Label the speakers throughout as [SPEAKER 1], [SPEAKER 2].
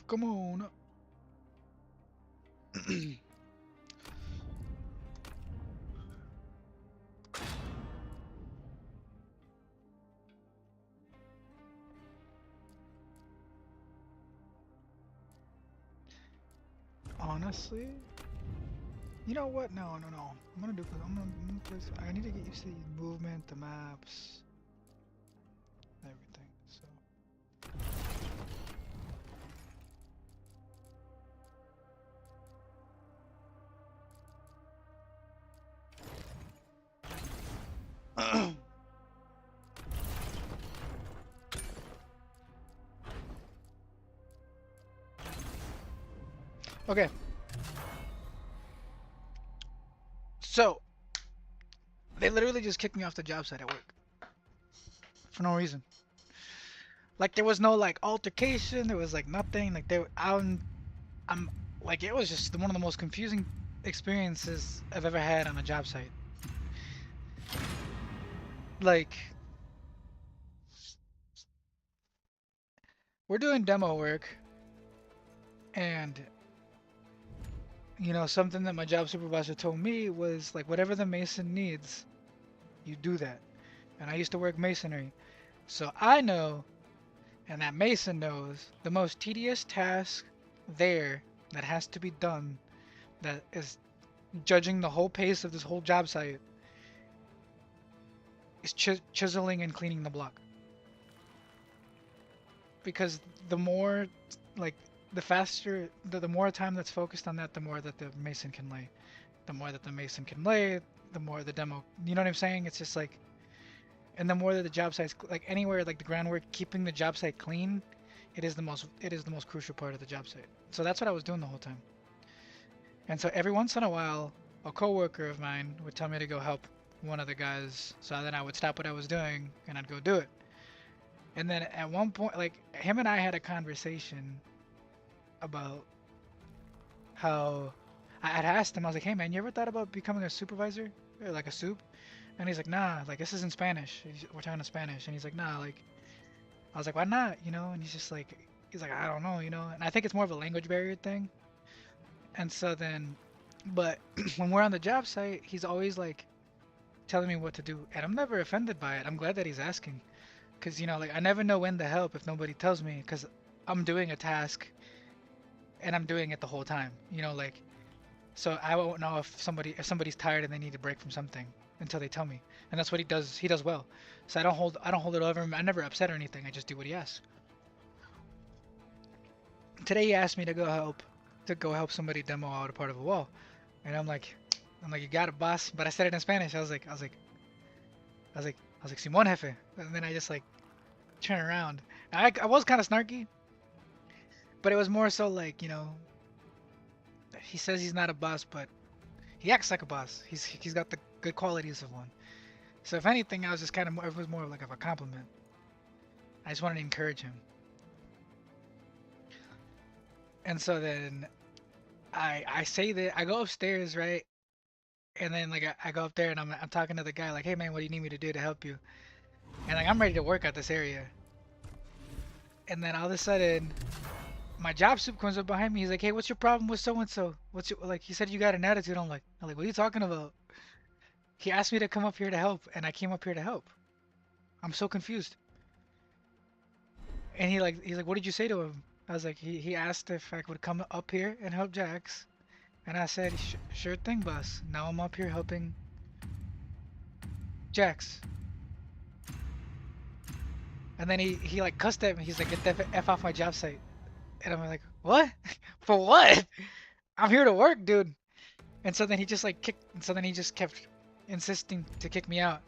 [SPEAKER 1] Come on. Honestly, you know what? No, no, no. I'm gonna do. I'm gonna place. I need to get used to the movement, the maps, everything. So. Okay. So they literally just kicked me off the job site at work for no reason. Like there was no like altercation. There was like nothing. Like they. I'm like it was just one of the most confusing experiences I've ever had on a job site. Like we're doing demo work and something that my job supervisor told me was like whatever the mason needs, you do that. And I used to work masonry. So I know and that mason knows the most tedious task there that has to be done that is judging the whole pace of this whole job site is chiseling and cleaning the block. Because the more like the faster the more time that's focused on that, the more that the mason can lay. The more that the mason can lay, the more the demo, you know what I'm saying? It's just like, and the more that the job site's like anywhere like the groundwork, keeping the job site clean, it is the most crucial part of the job site. So that's what I was doing the whole time. And so every once in a while, a coworker of mine would tell me to go help one of the guys. So then I would stop what I was doing and I'd go do it. And then at one point, like him and I had a conversation about how I had asked him, I was like, hey man, you ever thought about becoming a supervisor? Or like a soup? And he's like, nah, like this is in Spanish. We're talking in Spanish. And he's like, nah, like, I was like, why not? And he's just like, he's like, I don't know, And I think it's more of a language barrier thing. And so then, but when we're on the job site, he's always like telling me what to do. And I'm never offended by it. I'm glad that he's asking. Because, like, I never know when to help if nobody tells me. Because I'm doing a task and I'm doing it the whole time. Like, so I won't know if somebody's tired and they need a break from something until they tell me. And that's what he does. He does well. So I don't hold it over him. I never upset or anything. I just do what he asks. Today he asked me to go help somebody demo out a part of a wall. And I'm like, you got it, boss. But I said it in Spanish. I was like, Simon Jefe. And then I just like turn around. I was kind of snarky, but it was more so like, he says he's not a boss, but he acts like a boss. He's got the good qualities of one. So if anything, I was just kind of it was more like of a compliment. I just wanted to encourage him. And so then I say that I go upstairs, right? And then like I go up there and I'm talking to the guy like, hey man, what do you need me to do to help you? And like I'm ready to work at this area. And then all of a sudden, my job soup comes up behind me. He's like, "Hey, what's your problem with so and so? What's your like?" He said you got an attitude. I'm like, what are you talking about? He asked me to come up here to help, and I came up here to help. I'm so confused. And he's like, what did you say to him? I was like, he asked if I would come up here and help Jax, and I said, sure thing, boss. Now I'm up here helping Jax. And then he like cussed at me. He's like, get the f off my job site. And I'm like, what? For what? I'm here to work, dude. And so then he just like kicked. And so then he just kept insisting to kick me out.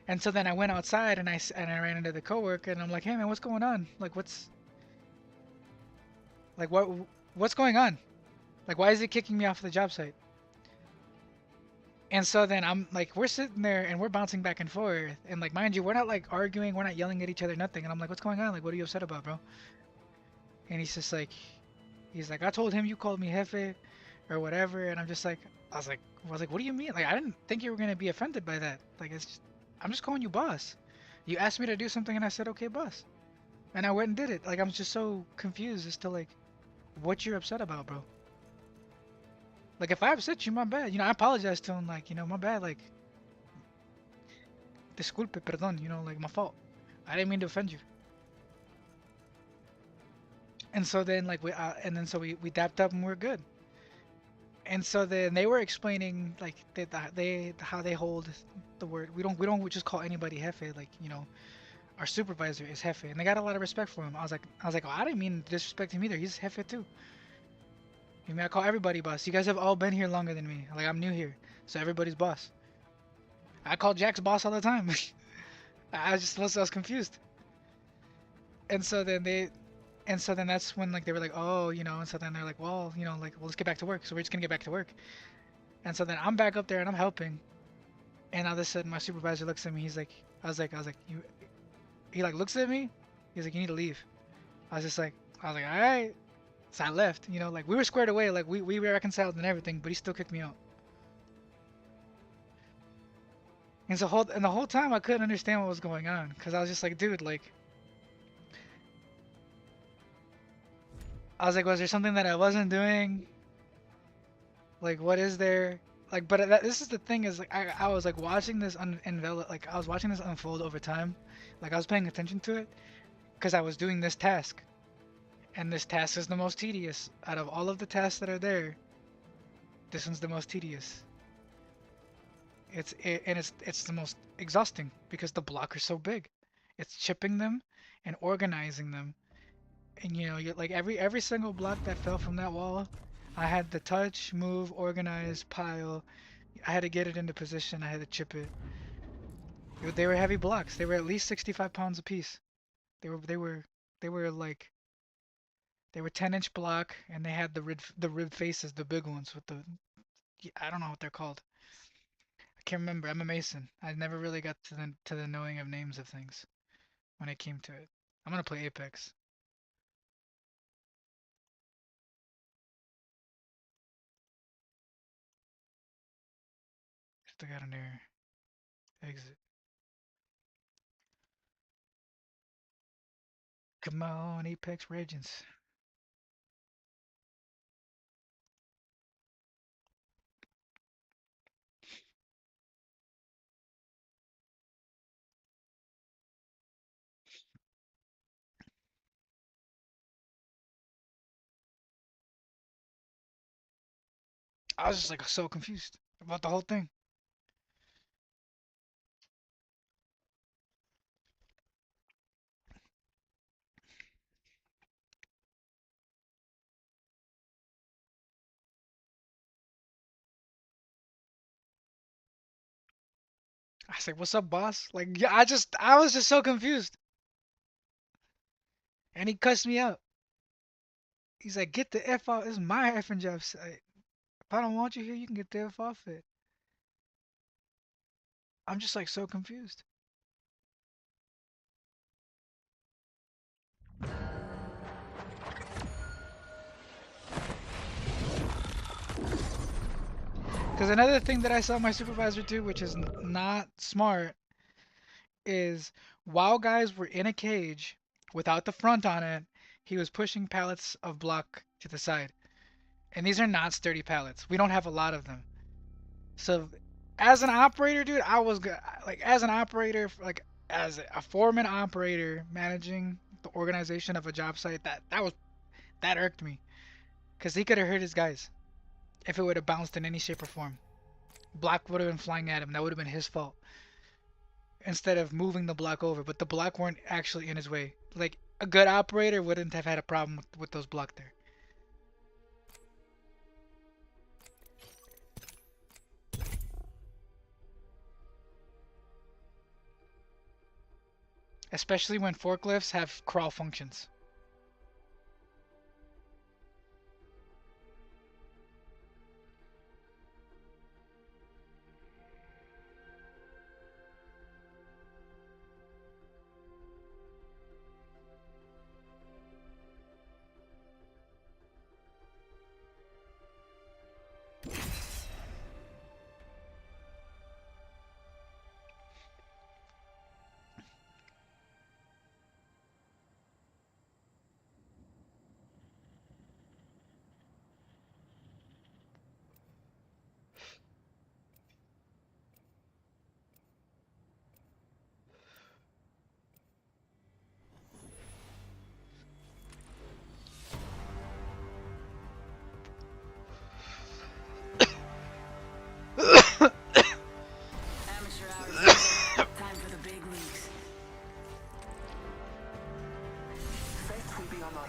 [SPEAKER 1] And so then I went outside and I ran into the coworker and I'm like, hey man, what's going on? Like what's going on? Like why is he kicking me off the job site? And so then I'm like, we're sitting there and we're bouncing back and forth. And like, mind you, we're not like arguing, we're not yelling at each other, nothing. And I'm like, what's going on? Like, what are you upset about, bro? And he's like, I told him you called me jefe or whatever. And I'm just like, I was like, what do you mean? Like, I didn't think you were gonna be offended by that. Like, I'm just calling you boss. You asked me to do something and I said, okay, boss. And I went and did it. Like, I'm just so confused as to like, what you're upset about, bro. Like if I upset you, my bad. You know, I apologize to him. Like, you know, my bad. Like, disculpe, perdón. You know, like my fault. I didn't mean to offend you. And so then like and then so we dapped up and we're good. And so then they were explaining like they how they hold the word. We don't just call anybody jefe. Like, you know, our supervisor is jefe, and they got a lot of respect for him. I was like, oh, I didn't mean to disrespect him either. He's jefe too. I mean, I call everybody boss. You guys have all been here longer than me. Like, I'm new here, so everybody's boss. I call Jack's boss all the time. I was confused. And so then that's when like they were like, oh, you know, and so then they're like, well, you know, like, well, let's get back to work. So we're just gonna get back to work. And so then I'm back up there and I'm helping. And all of a sudden my supervisor looks at me. He's like, I was like, you. He like looks at me. He's like, you need to leave. I was like, all right. So I left. You know, like we were squared away. Like we were reconciled and everything, but he still kicked me out. And the whole time I couldn't understand what was going on because I was just like, dude, like, I was like, was there something that I wasn't doing? Like, what is there? Like, but this is the thing is like I was like watching this unveil like I was watching this unfold over time. Like I was paying attention to it because I was doing this task, and this task is the most tedious out of all of the tasks that are there. This one's the most tedious. It's the most exhausting because the blocks are so big. It's chipping them and organizing them. And you know, you like every single block that fell from that wall, I had to touch, move, organize, pile. I had to get it into position. I had to chip it. They were heavy blocks. They were at least 65 pounds apiece. They were they were they were like they were 10-inch block, and they had the rib faces, the big ones with the I don't know what they're called. I can't remember. I'm a mason. I never really got to the knowing of names of things when it came to it. I'm gonna play Apex. Still got an error. Exit. Come on, Apex Legends. I was just like so confused about the whole thing. I was like, "What's up, boss?" Like, yeah, I was just so confused. And he cussed me out. He's like, "Get the f out! This is my effing job site. If I don't want you here, you can get the f off it." I'm just like so confused. Because another thing that I saw my supervisor do, which is not smart, is while guys were in a cage without the front on it, he was pushing pallets of block to the side. And these are not sturdy pallets. We don't have a lot of them. So as an operator, dude, I was like as an operator, like as a foreman operator managing the organization of a job site, that irked me because he could have hurt his guys if it would have bounced in any shape or form. Block would have been flying at him. That would have been his fault instead of moving the block over. But the block weren't actually in his way. Like a good operator wouldn't have had a problem with those block there. Especially when forklifts have crawl functions.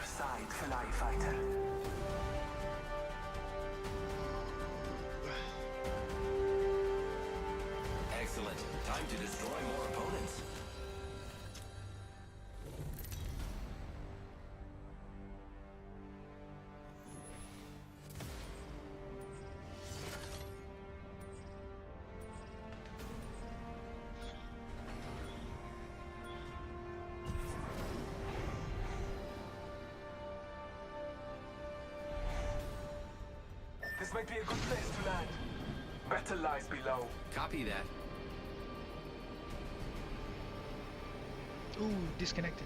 [SPEAKER 2] side, Fly Fighter.
[SPEAKER 3] Excellent. Time to destroy more opponents.
[SPEAKER 2] This might be a good place to land. Battle lies below.
[SPEAKER 3] Copy that.
[SPEAKER 1] Ooh, disconnected.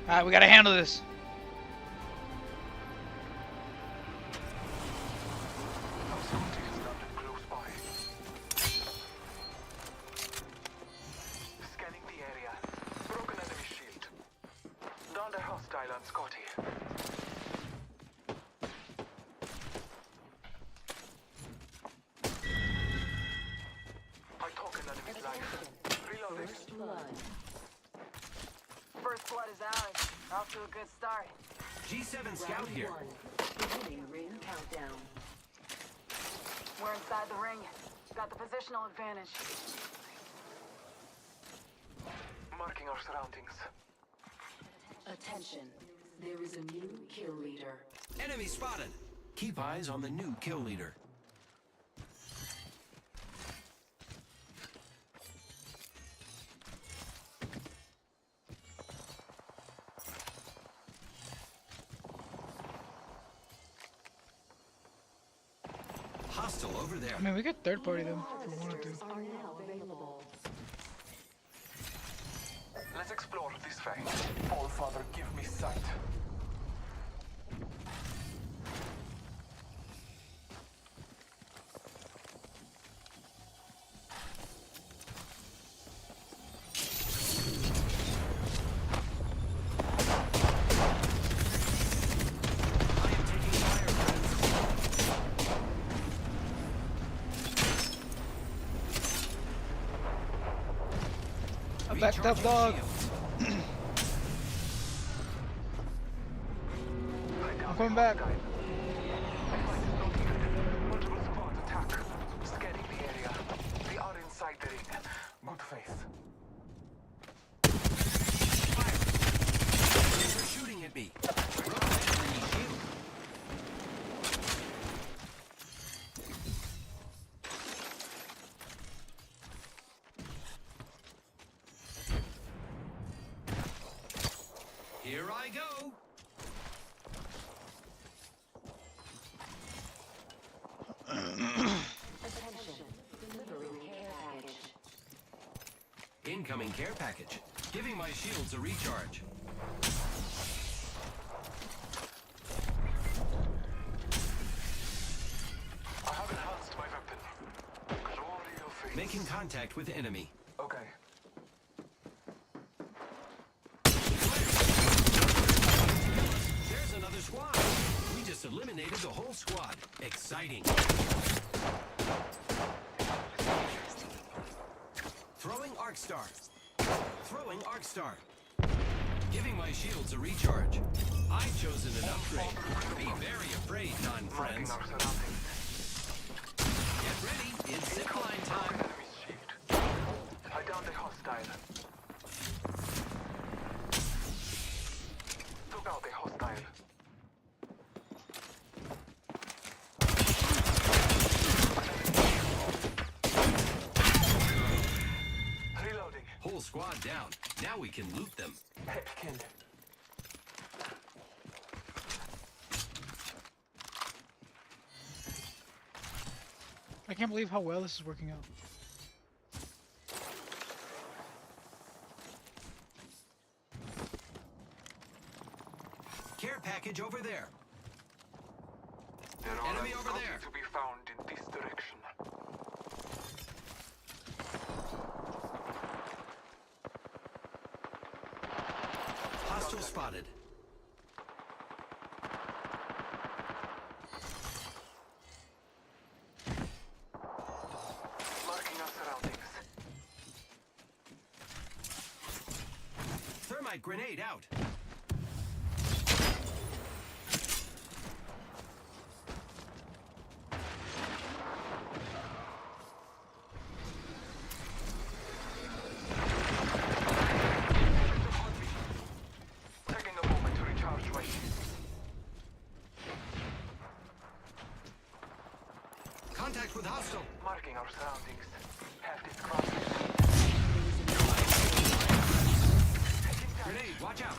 [SPEAKER 1] Alright, we gotta handle this.
[SPEAKER 2] Proximity is not close by. Scanning the area. Broken enemy shield. Down the hostile on Scotty. I took an enemy's life. Reloading.
[SPEAKER 4] First blood is ours. Off to a good start.
[SPEAKER 3] G7 Scout here.
[SPEAKER 5] Beginning ring countdown.
[SPEAKER 4] We're inside the ring. Got the positional advantage.
[SPEAKER 2] Marking our surroundings.
[SPEAKER 5] Attention. There is a new kill leader.
[SPEAKER 3] Enemy spotted. Keep eyes on the new kill leader. Hostile over there.
[SPEAKER 1] I mean, we could third party them if we wanted to.
[SPEAKER 5] Are now available.
[SPEAKER 2] Let's explore this way. All Father, give me sight.
[SPEAKER 3] I am taking fire, friends.
[SPEAKER 1] I backed up,
[SPEAKER 3] Recharging
[SPEAKER 1] dog.
[SPEAKER 3] shields.
[SPEAKER 1] I'm coming back.
[SPEAKER 2] Multiple squads attack. Scanning the area. They are inside the ring. Good faith.
[SPEAKER 3] They're shooting at me. Broken enemy shield. Here I go.
[SPEAKER 5] Attention. Delivering care package.
[SPEAKER 3] Incoming care package. Giving my shields a recharge.
[SPEAKER 2] I have enhanced my weapon. Glory of faith.
[SPEAKER 3] Making contact with enemy.
[SPEAKER 2] Okay.
[SPEAKER 3] There's another squad. We just eliminated the whole squad. Exciting. Throwing Arc Star. Throwing Arc Star. Giving my shields a recharge. I've chosen an upgrade. Be very afraid,
[SPEAKER 2] Marking
[SPEAKER 3] non-friends.
[SPEAKER 2] our surroundings.
[SPEAKER 3] Get ready. It's zipline time.
[SPEAKER 2] Enemy's shield. I downed a hostile. Took out a hostile. Reloading.
[SPEAKER 3] Whole squad down. Now we can loot them.
[SPEAKER 2] Hepkind.
[SPEAKER 1] I can't believe how well this is working out.
[SPEAKER 3] Care package over there.
[SPEAKER 2] There are
[SPEAKER 3] Enemy over
[SPEAKER 2] scouting
[SPEAKER 3] there.
[SPEAKER 2] to be found in this direction.
[SPEAKER 3] Hostile spotted.
[SPEAKER 2] Marking our surroundings.
[SPEAKER 3] Thermite grenade out.
[SPEAKER 2] Taking a moment to recharge my shields.
[SPEAKER 3] Contact with hostile.
[SPEAKER 2] Marking our surroundings. Have this crossing.
[SPEAKER 3] Grenade, watch out.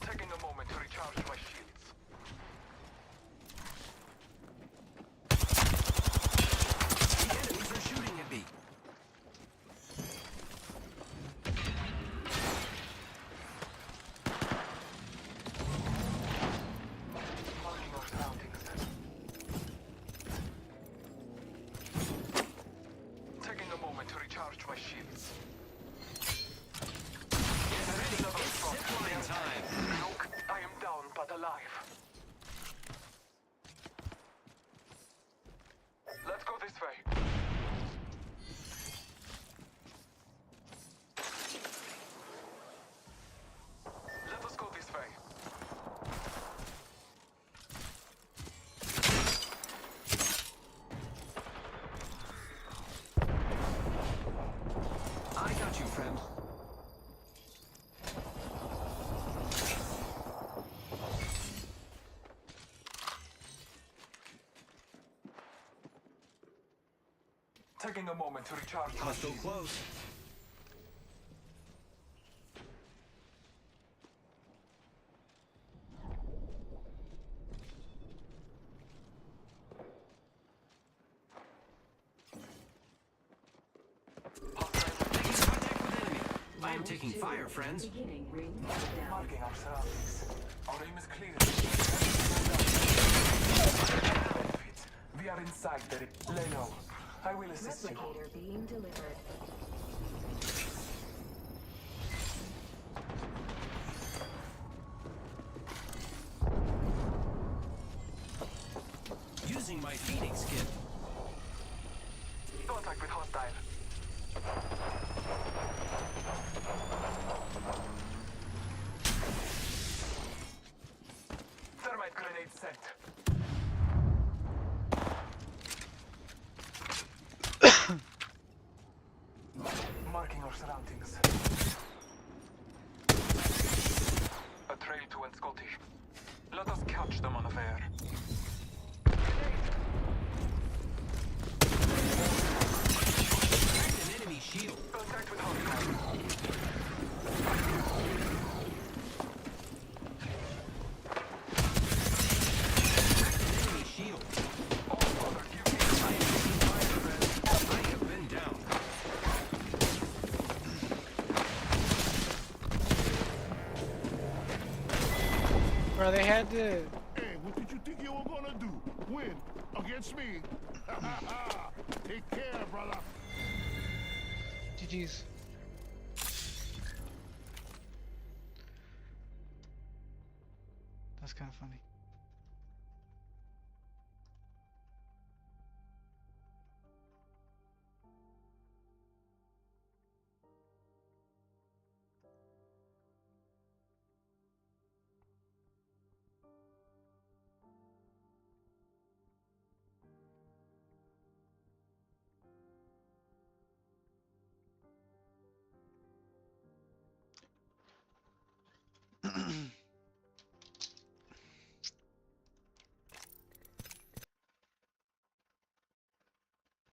[SPEAKER 2] Taking a moment to recharge my shields.
[SPEAKER 3] The enemies are shooting at me.
[SPEAKER 2] Marking our surroundings. Taking a moment to recharge my shields.
[SPEAKER 3] Get ready. It's zipline time.
[SPEAKER 2] Look, I am down but alive. Let's go this way. Let us go this way.
[SPEAKER 3] I got you, friend.
[SPEAKER 2] Taking a moment to recharge my
[SPEAKER 3] Hostile
[SPEAKER 2] shields.
[SPEAKER 3] close. Taking contact with enemy. I am taking fire, friends.
[SPEAKER 5] Beginning ring countdown.
[SPEAKER 2] Marking our surroundings. Our aim is clear. We are inside the Leno. I will assist you.
[SPEAKER 5] Replicator being delivered.
[SPEAKER 3] Using my Phoenix kit.
[SPEAKER 2] Contact with hostile. Thermite grenade sent. Marking our surroundings. A trail to Enscoti. Let us catch them unaware.
[SPEAKER 3] Cracked an enemy shield.
[SPEAKER 2] Contact with hostile.
[SPEAKER 3] Cracked an enemy shield.
[SPEAKER 2] Oh, brother, give me
[SPEAKER 3] I am taking fire, friend. I have been down.
[SPEAKER 1] Bro, they had to.
[SPEAKER 6] Hey, what did you think you were gonna do? Win against me? Take care, brother.
[SPEAKER 1] GG's. That's kind of funny.